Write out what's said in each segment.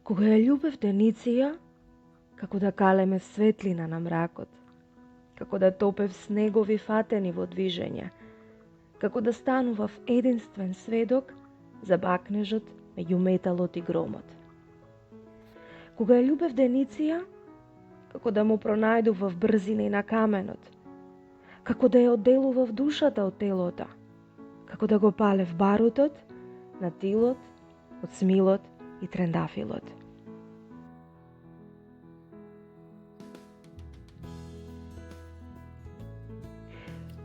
Кога ја љубев Дениција, како да калеме светлина на мракот, како да топев снегови фатени во движење, како да станував единствен сведок за бакнежот меѓу металот и громот. Кога ја љубев Дениција, како да му пронајдував брзина и на каменот, како да ја одделував душата од телото, како да го палев барутот на тилот, од смилот и трендафилот.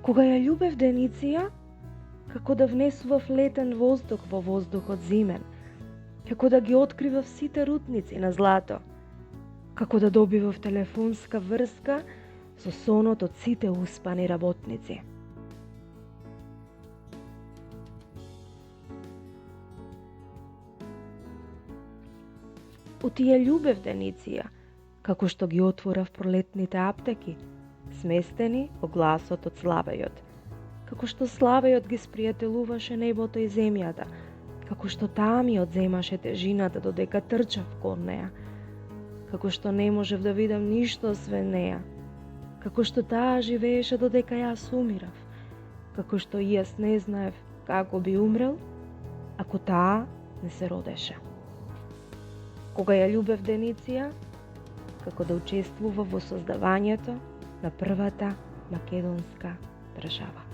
Кога ја љубев Дениција, како да внесував летен воздух во воздухот зимен, како да ги откривав сите рутници на злато, како да добивав телефонска врска со сонот од сите успани работници. Утие љубев Дениција, како што ги отворав пролетните аптеки, сместени во гласот од славејот, како што славејот ги спријателуваше небото и земјата, како што таа ми одземаше тежината додека трчав кон неа, како што не можев да видам ништо освен неа, како што таа живееше додека јас умирав, како што и јас не знаев како би умрел, ако таа не се родеше. Кога ја љубев Дениција, како да учествува во создавањето на првата македонска држава.